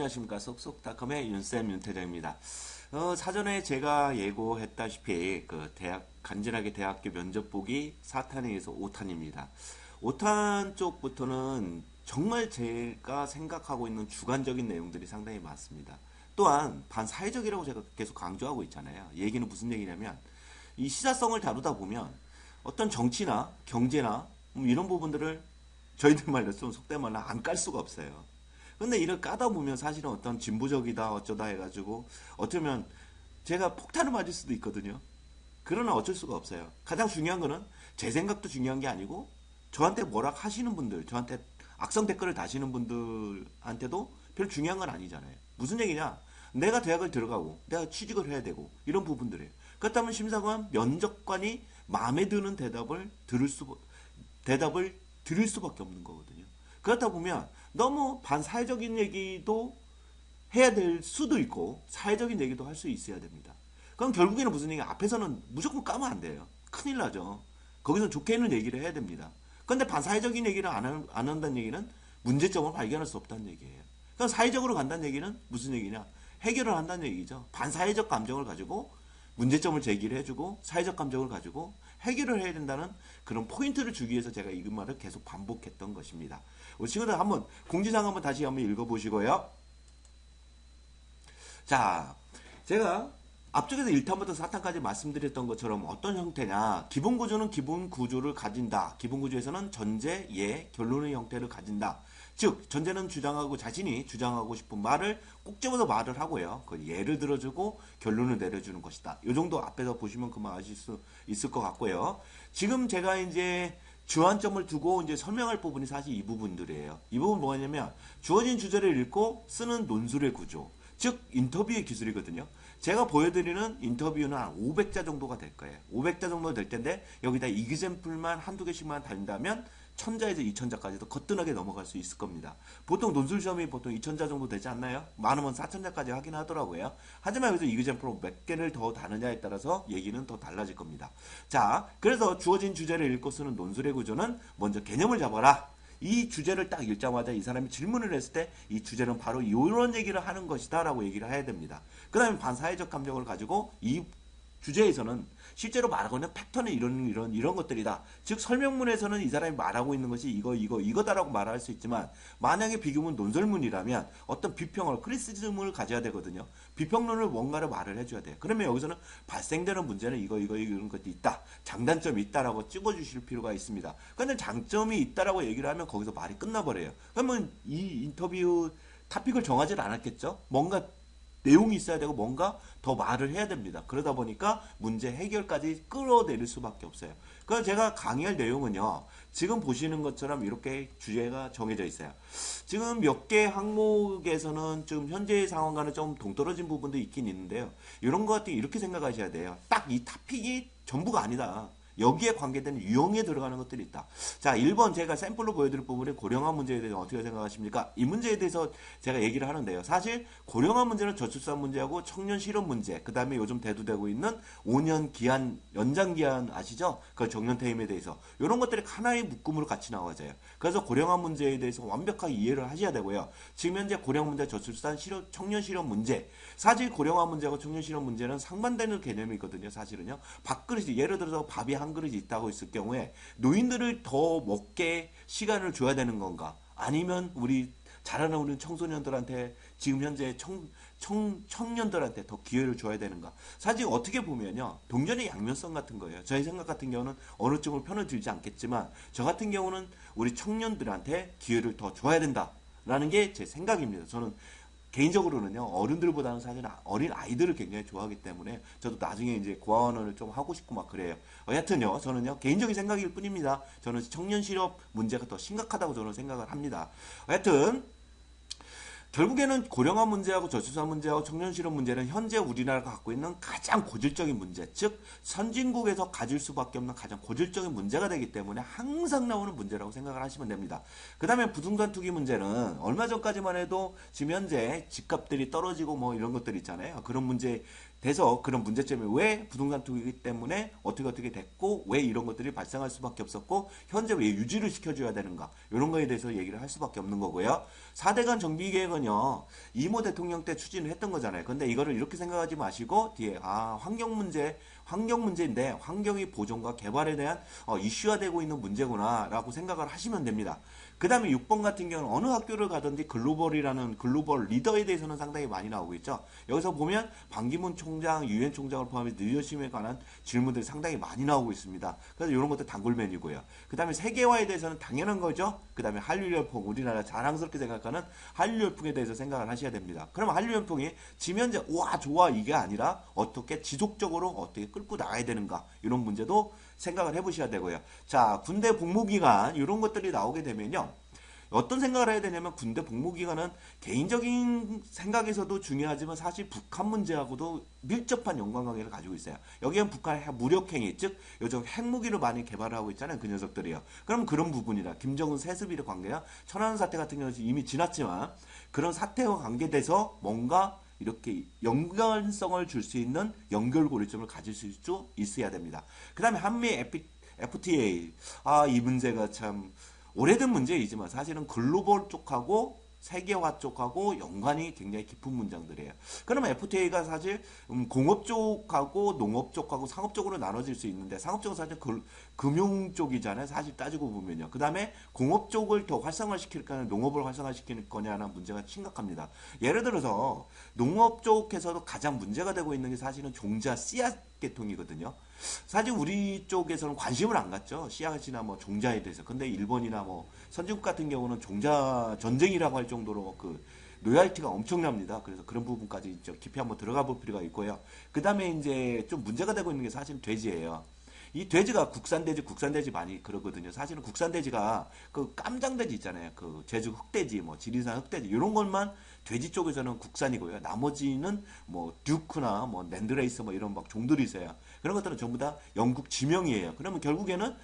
안녕하십니까. 쏙쏙닷컴의 윤쌤 윤태정입니다. 사전에 제가 예고했다시피 간지나게 대학교 면접 보기 4탄에서 5탄입니다. 5탄 쪽부터는 정말 제가 생각하고 있는 주관적인 내용들이 상당히 많습니다. 또한 반사회적이라고 제가 계속 강조하고 있잖아요. 얘기는 무슨 얘기냐면 이 시사성을 다루다 보면 어떤 정치나 경제나 이런 부분들을 저희들 말로 좀 속된 말로 안 깔 수가 없어요. 근데 이를 까다 보면 사실은 어떤 진보적이다 어쩌다 해가지고 어쩌면 제가 폭탄을 맞을 수도 있거든요. 그러나 어쩔 수가 없어요. 가장 중요한 거는 제 생각도 중요한 게 아니고 저한테 뭐라 하시는 분들, 저한테 악성 댓글을 다시는 분들한테도 별 중요한 건 아니잖아요. 무슨 얘기냐? 내가 대학을 들어가고 내가 취직을 해야 되고 이런 부분들이에요. 그렇다면 심사관, 면접관이 마음에 드는 대답을 드릴 수밖에 없는 거거든요. 그렇다 보면 너무 반사회적인 얘기도 해야 될 수도 있고 사회적인 얘기도 할 수 있어야 됩니다. 그럼 결국에는 무슨 얘기? 앞에서는 무조건 까면 안 돼요. 큰일 나죠. 거기서 좋게 있는 얘기를 해야 됩니다. 그런데 반사회적인 얘기를 안 한다는 얘기는 문제점을 발견할 수 없다는 얘기예요. 그럼 사회적으로 간다는 얘기는 무슨 얘기냐? 해결을 한다는 얘기죠. 반사회적 감정을 가지고 문제점을 제기를 해주고 사회적 감정을 가지고 해결을 해야 된다는 그런 포인트를 주기 위해서 제가 이 말을 계속 반복했던 것입니다. 우리 친구들 한번 공지사항 한번 다시 한번 읽어보시고요. 자, 제가 앞쪽에서 1탄부터 4탄까지 말씀드렸던 것처럼 어떤 형태냐. 기본 구조는 기본 구조를 가진다. 기본 구조에서는 전제, 예, 결론의 형태를 가진다. 즉 전제는 자신이 주장하고 싶은 말을 꼭 집어서 말을 하고요. 그 예를 들어주고 결론을 내려주는 것이다. 이 정도 앞에서 보시면 그만 아실 수 있을 것 같고요. 지금 제가 이제 주안점을 두고 이제 설명할 부분이 사실 이 부분들이에요. 이 부분 뭐냐면 주어진 주제를 읽고 쓰는 논술의 구조. 즉 인터뷰의 기술이거든요. 제가 보여드리는 인터뷰는 한 500자 정도가 될 거예요. 500자 정도 될 텐데 여기다 이그샘플만 한두 개씩만 달린다면 1000자에서 2000자까지도 거뜬하게 넘어갈 수 있을 겁니다. 보통 논술 시험이 보통 2000자 정도 되지 않나요? 많으면 4000자까지 하긴 하더라고요. 하지만 여기서 이그샘플로 몇 개를 더 다느냐에 따라서 얘기는 더 달라질 겁니다. 자, 그래서 주어진 주제를 읽고 쓰는 논술의 구조는 먼저 개념을 잡아라. 이 주제를 딱 읽자마자 이 사람이 질문을 했을 때 이 주제는 바로 이런 얘기를 하는 것이다 라고 얘기를 해야 됩니다. 그 다음에 반사회적 감정을 가지고 이 주제에서는 실제로 말하고 있는 패턴은 이런 것들이다. 즉 설명문에서는 이 사람이 말하고 있는 것이 이거다라고 말할 수 있지만 만약에 비교문 논설문이라면 어떤 비평을 크리티시즘을 가져야 되거든요. 비평론을 뭔가를 말을 해줘야 돼요. 그러면 여기서는 발생되는 문제는 이런 것도 있다. 장단점이 있다라고 찍어주실 필요가 있습니다. 그런데 장점이 있다라고 얘기를 하면 거기서 말이 끝나버려요. 그러면 이 인터뷰 토픽을 정하지 않았겠죠? 뭔가 내용이 있어야 되고 뭔가 더 말을 해야 됩니다. 그러다 보니까 문제 해결까지 끌어내릴 수밖에 없어요. 그래서 제가 강의할 내용은요. 지금 보시는 것처럼 이렇게 주제가 정해져 있어요. 지금 몇 개 항목에서는 지금 현재의 상황과는 좀 동떨어진 부분도 있긴 있는데요. 이런 것 같은 이렇게 생각하셔야 돼요. 딱 이 토픽이 전부가 아니다. 여기에 관계되는 유형에 들어가는 것들이 있다. 자, 1번 제가 샘플로 보여드릴 부분이 고령화 문제에 대해서 어떻게 생각하십니까? 이 문제에 대해서 제가 얘기를 하는데요. 사실 고령화 문제는 저출산 문제하고 청년 실업 문제, 그 다음에 요즘 대두되고 있는 5년 기한, 연장 기한 아시죠? 그 정년 퇴임에 대해서 이런 것들이 하나의 묶음으로 같이 나와져요. 그래서 고령화 문제에 대해서 완벽하게 이해를 하셔야 되고요. 지금 현재 고령 문제, 저출산, 청년 실업 문제, 사실 고령화 문제하고 청년 실업 문제는 상반되는 개념이거든요. 사실은요. 밥그릇이 예를 들어서 밥이 한 그릇이 있다고 있을 경우에 노인들을 더 먹게 시간을 줘야 되는 건가? 아니면 자라는 우리 청소년들한테 지금 현재 청년들한테 더 기회를 줘야 되는가? 사실 어떻게 보면요. 동전의 양면성 같은 거예요. 저의 생각 같은 경우는 어느 쪽을 편을 들지 않겠지만 저 같은 경우는 우리 청년들한테 기회를 더 줘야 된다라는 게 제 생각입니다. 저는 개인적으로는요, 어른들보다는 사실 어린 아이들을 굉장히 좋아하기 때문에 저도 나중에 이제 고아원을 좀 하고 싶고 막 그래요. 여하튼요, 저는요, 개인적인 생각일 뿐입니다. 저는 청년 실업 문제가 더 심각하다고 저는 생각을 합니다. 여하튼, 결국에는 고령화 문제하고 저출산 문제하고 청년 실업 문제는 현재 우리나라가 갖고 있는 가장 고질적인 문제, 즉 선진국에서 가질 수밖에 없는 가장 고질적인 문제가 되기 때문에 항상 나오는 문제라고 생각을 하시면 됩니다. 그 다음에 부동산 투기 문제는 얼마 전까지만 해도 지금 현재 집값들이 떨어지고 뭐 이런 것들 있잖아요. 그런 문제 돼서 그런 문제점이 왜 부동산 투기 때문에 어떻게 됐고 왜 이런 것들이 발생할 수밖에 없었고 현재 왜 유지를 시켜줘야 되는가 이런 거에 대해서 얘기를 할 수밖에 없는 거고요. 4대간 정비계획은요 이모 대통령 때 추진을 했던 거잖아요. 근데 이거를 이렇게 생각하지 마시고 뒤에 환경 문제인데 환경의 보존과 개발에 대한 이슈화되고 있는 문제구나라고 생각을 하시면 됩니다. 그 다음에 6번 같은 경우는 어느 학교를 가든지 글로벌 리더에 대해서는 상당히 많이 나오고 있죠. 여기서 보면 반기문 총장, 유엔 총장을 포함해서 리더십에 관한 질문들이 상당히 많이 나오고 있습니다. 그래서 이런 것도 단골맨이고요. 그 다음에 세계화에 대해서는 당연한 거죠. 그 다음에 한류열풍, 우리나라 자랑스럽게 생각하는 한류열풍에 대해서 생각을 하셔야 됩니다. 그럼 한류열풍이 지면제 와 좋아 이게 아니라 어떻게 지속적으로 어떻게 끌고 나가야 되는가 이런 문제도 생각을 해보셔야 되고요. 자, 군대 복무기간 이런 것들이 나오게 되면요. 어떤 생각을 해야 되냐면 군대 복무기간은 개인적인 생각에서도 중요하지만 사실 북한 문제하고도 밀접한 연관관계를 가지고 있어요. 여기는 북한의 무력행위, 즉 요즘 핵무기를 많이 개발하고 있잖아요. 그 녀석들이요. 그럼 그런 부분이라 김정은 세습일의 관계야 천안함 사태 같은 경우는 이미 지났지만 그런 사태와 관계돼서 뭔가 이렇게 연관성을 줄 수 있는 연결고리점을 가질 수 있어야 됩니다. 그 다음에 한미 FTA. 이 문제가 참 오래된 문제이지만 사실은 글로벌 쪽하고 세계화 쪽하고 연관이 굉장히 깊은 문장들이에요. 그러면 FTA가 사실 공업 쪽하고 농업 쪽하고 상업 쪽으로 나눠질 수 있는데 상업 쪽은 사실 금융 쪽이잖아요. 사실 따지고 보면요. 그 다음에 공업 쪽을 더 활성화시킬 거냐 농업을 활성화시킬 거냐라는 문제가 심각합니다. 예를 들어서 농업 쪽에서도 가장 문제가 되고 있는 게 사실은 종자 씨앗 계통이거든요. 사실 우리 쪽에서는 관심을 안 갖죠. 씨앗이나 뭐 종자에 대해서. 근데 일본이나 뭐 선진국 같은 경우는 종자 전쟁이라고 할 정도로 그 로얄티가 엄청납니다. 그래서 그런 부분까지 깊이 한번 들어가 볼 필요가 있고요. 그 다음에 이제 좀 문제가 되고 있는 게 사실 돼지예요. 이 돼지가 국산돼지 많이 그러거든요. 사실은 국산돼지가 그 깜장돼지 있잖아요. 그 제주 흑돼지, 뭐 지리산 흑돼지 이런 것만 돼지 쪽에서는 국산이고요. 나머지는 뭐 듀크나 뭐 랜드레이스 뭐 이런 막 종들이 있어요. 그런 것들은 전부 다 영국 지명이에요. 그러면 결국에는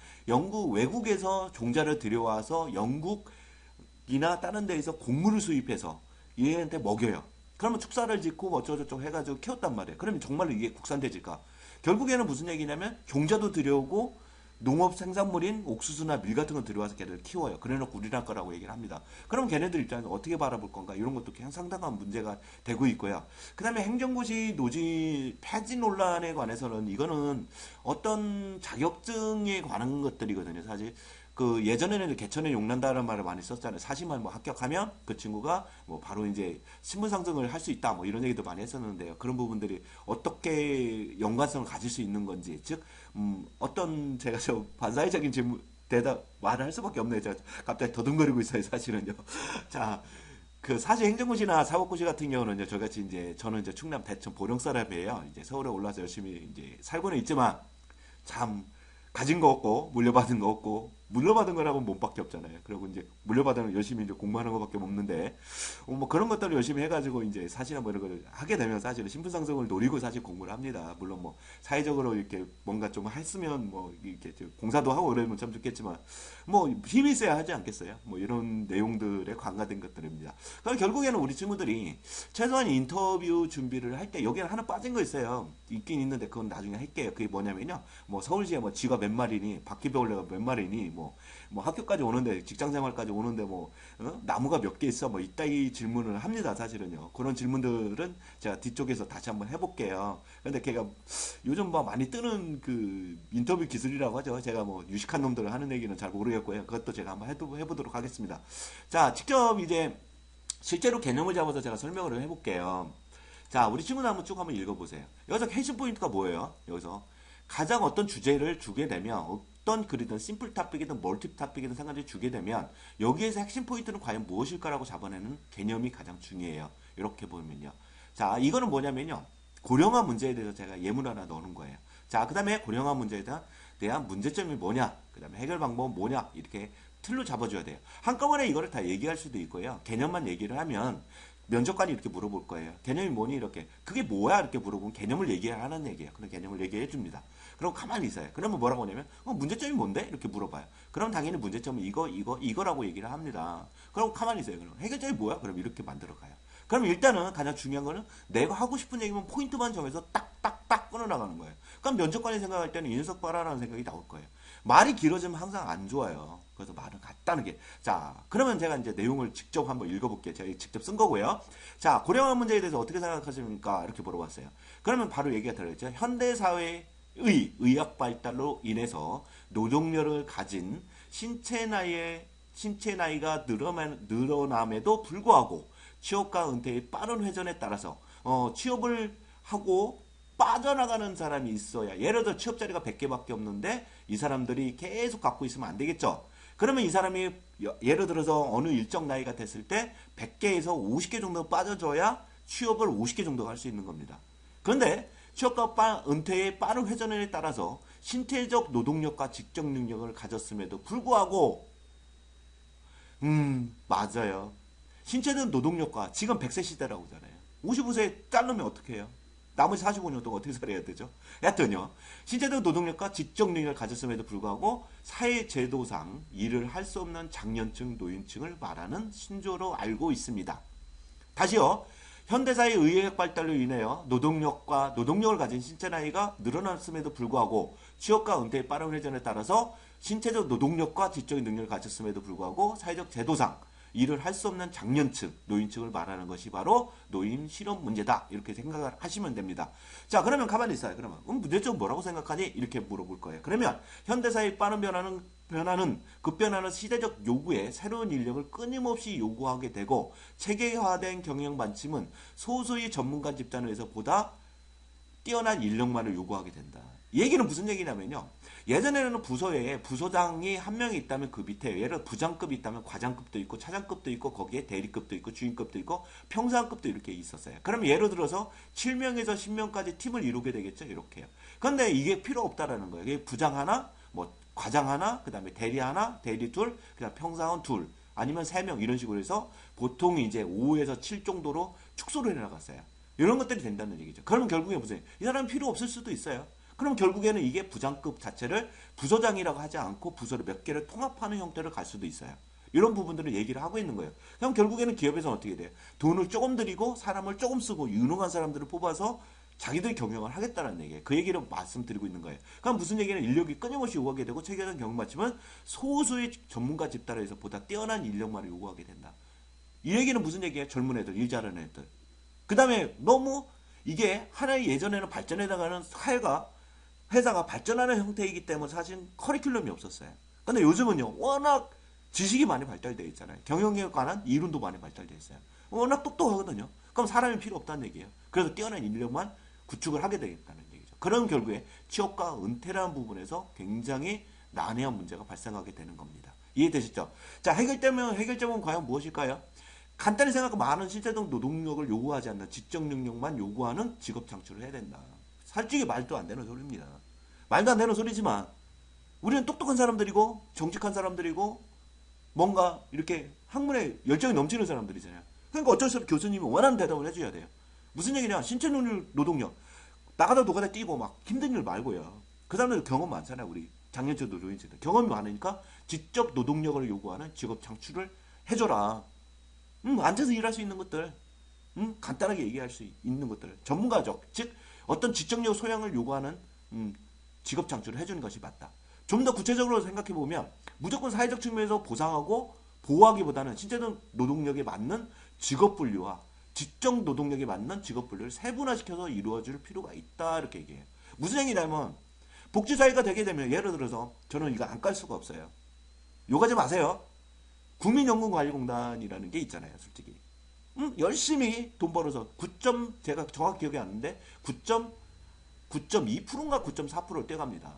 외국에서 종자를 들여와서 영국이나 다른 데에서 곡물을 수입해서 얘한테 먹여요. 그러면 축사를 짓고 뭐 어쩌고저쩌고 해가지고 키웠단 말이에요. 그러면 정말로 이게 국산돼지일까? 결국에는 무슨 얘기냐면 종자도 들여오고 농업 생산물인 옥수수나 밀 같은 거 들여와서 걔를 키워요. 그래놓고 우리나라 거라고 얘기를 합니다. 그럼 걔네들 입장에서 어떻게 바라볼 건가 이런 것도 그냥 상당한 문제가 되고 있고요. 그 다음에 행정고시 노지 폐지 논란에 관해서는 이거는 어떤 자격증에 관한 것들이거든요. 사실 그 예전에는 개천에 용난다라는 말을 많이 썼잖아요. 사실만 뭐 합격하면 그 친구가 뭐 바로 이제 신분 상승을 할 수 있다 뭐 이런 얘기도 많이 했었는데요. 그런 부분들이 어떻게 연관성을 가질 수 있는 건지 즉 어떤 제가 반사회적인 질문 대답 말을 할 수밖에 없네요. 제가 갑자기 더듬거리고 있어요. 사실은요. 자. 그 사실 행정고시나 사법고시 같은 경우는 저같이 이제 저는 이제 충남 대천 보령 사람이에요. 이제 서울에 올라서 열심히 이제 살고는 있지만 참 가진 거 없고 물려받은 거 없고 물려받은 거라고 몸밖에 없잖아요. 그리고 이제 물려받은 거 열심히 이제 공부하는 것밖에 없는데 뭐 그런 것들을 열심히 해가지고 이제 사실은 뭐 이런 걸 하게 되면 사실은 신분 상승을 노리고 사실 공부를 합니다. 물론 뭐 사회적으로 이렇게 뭔가 좀 했으면 뭐 이렇게 공사도 하고 이러면 참 좋겠지만 뭐 힘이 있어야 하지 않겠어요? 뭐 이런 내용들에 관가된 것들입니다. 그럼 결국에는 우리 친구들이 최소한 인터뷰 준비를 할 때 여기는 하나 빠진 거 있어요. 있긴 있는데 그건 나중에 할게요. 그게 뭐냐면요. 뭐 서울시에 뭐 쥐가 몇 마리니 바퀴벌레가 몇 마리니 뭐 학교까지 오는데 직장 생활까지 오는데 뭐 나무가 몇 개 있어 뭐 이따위 질문을 합니다. 사실은요. 그런 질문들은 제가 뒤쪽에서 다시 한번 해볼게요. 근데 걔가 요즘 뭐 많이 뜨는 그 인터뷰 기술이라고 하죠. 제가 뭐 유식한 놈들 하는 얘기는 잘 모르겠고요. 그것도 제가 한번 해보도록 하겠습니다. 자, 직접 이제 실제로 개념을 잡아서 제가 설명을 해볼게요. 자, 우리 친구들 한번 읽어보세요. 여기서 핵심 포인트가 뭐예요? 여기서 가장 어떤 주제를 주게 되면 어떤 글이든 심플 토픽이든 멀티 토픽이든 상관없이 주게 되면 여기에서 핵심 포인트는 과연 무엇일까라고 잡아내는 개념이 가장 중요해요. 이렇게 보면요. 자, 이거는 뭐냐면요. 고령화 문제에 대해서 제가 예문 하나 넣는 거예요. 자, 그 다음에 고령화 문제에 대한 문제점이 뭐냐, 그 다음에 해결 방법은 뭐냐, 이렇게 틀로 잡아줘야 돼요. 한꺼번에 이거를 다 얘기할 수도 있고요. 개념만 얘기를 하면 면접관이 이렇게 물어볼 거예요. 개념이 뭐니? 이렇게. 그게 뭐야? 이렇게 물어보면 개념을 얘기하는 얘기예요. 그런 개념을 얘기해 줍니다. 그럼 가만히 있어요. 그러면 뭐라고 하냐면, 문제점이 뭔데? 이렇게 물어봐요. 그럼 당연히 문제점은 이거라고 얘기를 합니다. 그럼 가만히 있어요. 그럼 해결점이 뭐야? 그럼 이렇게 만들어 가요. 그럼 일단은 가장 중요한 거는 내가 하고 싶은 얘기면 포인트만 정해서 딱딱딱 끊어나가는 거예요. 그럼 면접관이 생각할 때는 이 녀석 봐라라는 생각이 나올 거예요. 말이 길어지면 항상 안 좋아요. 그래서 말은 간단하게. 자, 그러면 제가 이제 내용을 직접 한번 읽어볼게요. 제가 직접 쓴 거고요. 자, 고령화 문제에 대해서 어떻게 생각하십니까? 이렇게 물어봤어요. 그러면 바로 얘기가 들어있죠. 현대사회의 의학 발달로 인해서 노동력을 가진 신체 나이가 늘어남에도 불구하고 취업과 은퇴의 빠른 회전에 따라서 취업을 하고 빠져나가는 사람이 있어야, 예를 들어 취업 자리가 100개밖에 없는데 이 사람들이 계속 갖고 있으면 안 되겠죠. 그러면 이 사람이 예를 들어서 어느 일정 나이가 됐을 때 100개에서 50개 정도 빠져줘야 취업을 50개 정도 할 수 있는 겁니다. 그런데 취업과 은퇴의 빠른 회전에 따라서 신체적 노동력과 직접 능력을 가졌음에도 불구하고 맞아요. 신체적 노동력과, 지금 100세 시대라고 하잖아요. 55세 자르면 어떻게 해요? 나머지 45년 동안 어떻게 살아야 되죠? 여하튼요. 신체적 노동력과 지적 능력을 가졌음에도 불구하고 사회제도상 일을 할 수 없는 장년층, 노인층을 말하는 신조로 알고 있습니다. 다시요. 현대사의 의학 발달로 인하여 노동력을 가진 신체 나이가 늘어났음에도 불구하고 취업과 은퇴의 빠른 회전에 따라서 신체적 노동력과 지적인 능력을 가졌음에도 불구하고 사회적 제도상 일을 할 수 없는 장년층, 노인층을 말하는 것이 바로 노인 실업 문제다. 이렇게 생각을 하시면 됩니다. 자, 그러면 가만히 있어요. 그러면 문제점 뭐라고 생각하니? 이렇게 물어볼 거예요. 그러면 현대사의 빠른 급변하는 시대적 요구에 새로운 인력을 끊임없이 요구하게 되고 체계화된 경영 방침은 소수의 전문가 집단에서 보다 뛰어난 인력만을 요구하게 된다. 이 얘기는 무슨 얘기냐면요. 예전에는 부서에 부서장이 한 명이 있다면 그 밑에 예를 들어 부장급이 있다면 과장급도 있고 차장급도 있고 거기에 대리급도 있고 주임급도 있고 평상급도 이렇게 있었어요. 그럼 예를 들어서 7명에서 10명까지 팀을 이루게 되겠죠. 이렇게요. 그런데 이게 필요 없다라는 거예요. 이게 부장 하나, 뭐 과장 하나, 그 다음에 대리 하나, 대리 둘, 그 다음 평상은 둘, 아니면 3명 이런 식으로 해서 보통 이제 5에서 7 정도로 축소를 해나갔어요. 이런 것들이 된다는 얘기죠. 그러면 결국에 무슨 이 사람은 필요 없을 수도 있어요. 그럼 결국에는 이게 부장급 자체를 부서장이라고 하지 않고 부서를 몇 개를 통합하는 형태로 갈 수도 있어요. 이런 부분들을 얘기를 하고 있는 거예요. 그럼 결국에는 기업에서는 어떻게 돼요? 돈을 조금 들이고 사람을 조금 쓰고 유능한 사람들을 뽑아서 자기들이 경영을 하겠다는 얘기예요. 그 얘기를 말씀드리고 있는 거예요. 그럼 무슨 얘기는 인력이 끊임없이 요구하게 되고 체계적 경영 맞춤은 소수의 전문가 집단에서 보다 뛰어난 인력만을 요구하게 된다. 이 얘기는 무슨 얘기예요? 젊은 애들, 일 잘하는 애들. 그 다음에 너무 이게 하나의 예전에는 발전해 나가는 회사가 발전하는 형태이기 때문에 사실 커리큘럼이 없었어요. 근데 요즘은요, 워낙 지식이 많이 발달되어 있잖아요. 경영에 관한 이론도 많이 발달되어 있어요. 워낙 똑똑하거든요. 그럼 사람이 필요 없다는 얘기예요. 그래서 뛰어난 인력만 구축을 하게 되겠다는 얘기죠. 그런 결국에 취업과 은퇴라는 부분에서 굉장히 난해한 문제가 발생하게 되는 겁니다. 이해되시죠? 자, 해결점은 과연 무엇일까요? 간단히 생각하면 많은 신체적 노동력을 요구하지 않는 지적 능력만 요구하는 직업 창출을 해야 된다. 솔직히 말도 안 되는 소리입니다. 말도 안 되는 소리지만 우리는 똑똑한 사람들이고 정직한 사람들이고 뭔가 이렇게 학문에 열정이 넘치는 사람들이잖아요. 그러니까 어쩔 수 없이 교수님이 원하는 대답을 해줘야 돼요. 무슨 얘기냐? 신체 노동력 나가다 노가다 뛰고 막 힘든 일 말고요. 그 사람들 경험 많잖아요. 우리 장년층 노동인들 경험이 많으니까 지적 노동력을 요구하는 직업 창출을 해줘라. 앉아서 일할 수 있는 것들, 간단하게 얘기할 수 있는 것들, 전문가적, 즉 어떤 지적력 소양을 요구하는 직업 창출을 해주는 것이 맞다. 좀 더 구체적으로 생각해 보면 무조건 사회적 측면에서 보상하고 보호하기보다는 신체적 노동력에 맞는 직업 분류와 지적 노동력에 맞는 직업 분류를 세분화시켜서 이루어질 필요가 있다 이렇게 얘기해요. 무슨 얘기냐면 복지사회가 되게 되면 예를 들어서 저는 이거 안 깔 수가 없어요. 욕하지 마세요. 국민연금관리공단이라는 게 있잖아요, 솔직히. 열심히 돈 벌어서 제가 정확히 기억이 안 나는데 9.2%인가 9.4%를 떼갑니다.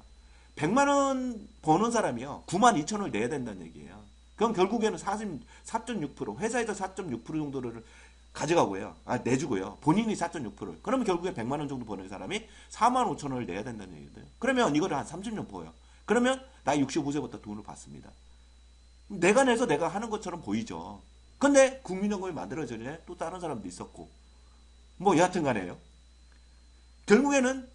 100만 원 버는 사람이요. 9만 2천 원을 내야 된다는 얘기예요. 그럼 결국에는 4.6% 회사에서 4.6% 정도를 가져가고요. 내주고요. 본인이 4.6%. 그러면 결국에 100만 원 정도 버는 사람이 4만 5천 원을 내야 된다는 얘기예요. 그러면 이거를 한 30년 버요. 그러면 나이 65세부터 돈을 받습니다. 내가 내서 내가 하는 것처럼 보이죠. 근데 국민연금이 만들어지는 데 또 다른 사람도 있었고 뭐 여하튼 간에요. 결국에는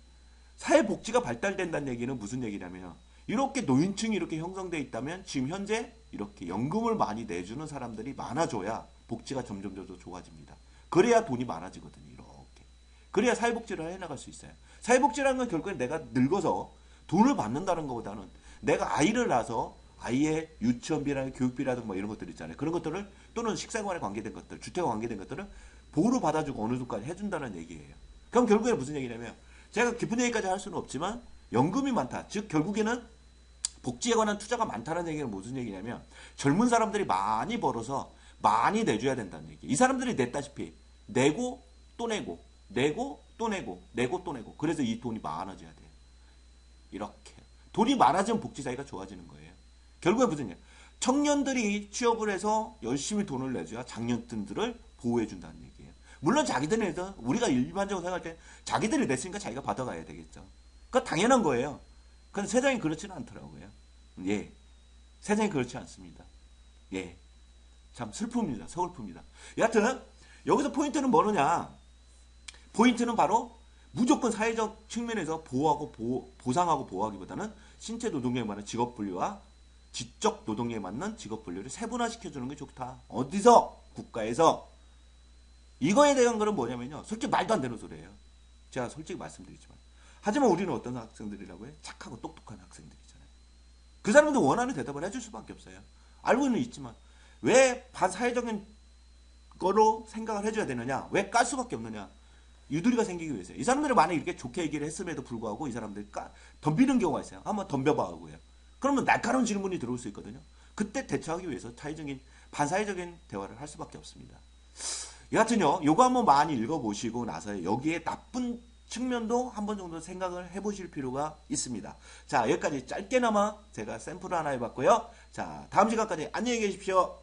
사회복지가 발달된다는 얘기는 무슨 얘기냐면 이렇게 노인층이 이렇게 형성되어 있다면 지금 현재 이렇게 연금을 많이 내주는 사람들이 많아져야 복지가 점점 더 좋아집니다. 그래야 돈이 많아지거든요. 이렇게. 그래야 사회복지를 해나갈 수 있어요. 사회복지라는 건 결국엔 내가 늙어서 돈을 받는다는 것보다는 내가 아이를 낳아서 아이의 유치원비라든가 교육비라든가 뭐 이런 것들 있잖아요. 그런 것들을 또는 식생활에 관계된 것들, 주택과 관계된 것들을 보호를 받아주고 어느 정도까지 해준다는 얘기예요. 그럼 결국에 무슨 얘기냐면 제가 깊은 얘기까지 할 수는 없지만 연금이 많다. 즉 결국에는 복지에 관한 투자가 많다는 얘기는 무슨 얘기냐면 젊은 사람들이 많이 벌어서 많이 내줘야 된다는 얘기. 이 사람들이 냈다시피 내고 또 내고 내고 또 내고 내고 또 내고 그래서 이 돈이 많아져야 돼요. 이렇게 돈이 많아지면 복지 사회가 좋아지는 거예요. 결국에 무슨 얘기냐. 청년들이 취업을 해서 열심히 돈을 내줘야 장년들을 보호해 준다는 얘기예요. 물론 자기들이 내서 우리가 일반적으로 생각할 때 자기들이 냈으니까 자기가 받아가야 되겠죠. 그거 당연한 거예요. 근데 세상이 그렇지는 않더라고요. 예. 세상이 그렇지 않습니다. 예. 참 슬픕니다. 서글픕니다. 여하튼 여기서 포인트는 뭐느냐. 포인트는 바로 무조건 사회적 측면에서 보상하고 보호하기보다는 신체 노동력에 맞는 직업 분류와 지적 노동력에 맞는 직업 분류를 세분화시켜주는 게 좋다. 어디서? 국가에서. 이거에 대한 거는 뭐냐면요. 솔직히 말도 안 되는 소리예요. 제가 솔직히 말씀드리지만. 하지만 우리는 어떤 학생들이라고 해요? 착하고 똑똑한 학생들이잖아요. 그 사람들 원하는 대답을 해줄 수밖에 없어요. 알고는 있지만 왜 반사회적인 거로 생각을 해줘야 되느냐? 왜 깔 수밖에 없느냐? 유두리가 생기기 위해서요. 이 사람들이 만약에 이렇게 좋게 얘기를 했음에도 불구하고 이 사람들이 덤비는 경우가 있어요. 한번 덤벼봐 하고요. 그러면 날카로운 질문이 들어올 수 있거든요. 그때 대처하기 위해서 반사회적인 대화를 할 수밖에 없습니다. 여하튼요, 요거 한번 많이 읽어보시고 나서 여기에 나쁜 측면도 한 번 정도 생각을 해보실 필요가 있습니다. 자, 여기까지 짧게나마 제가 샘플을 하나 해봤고요. 자, 다음 시간까지 안녕히 계십시오.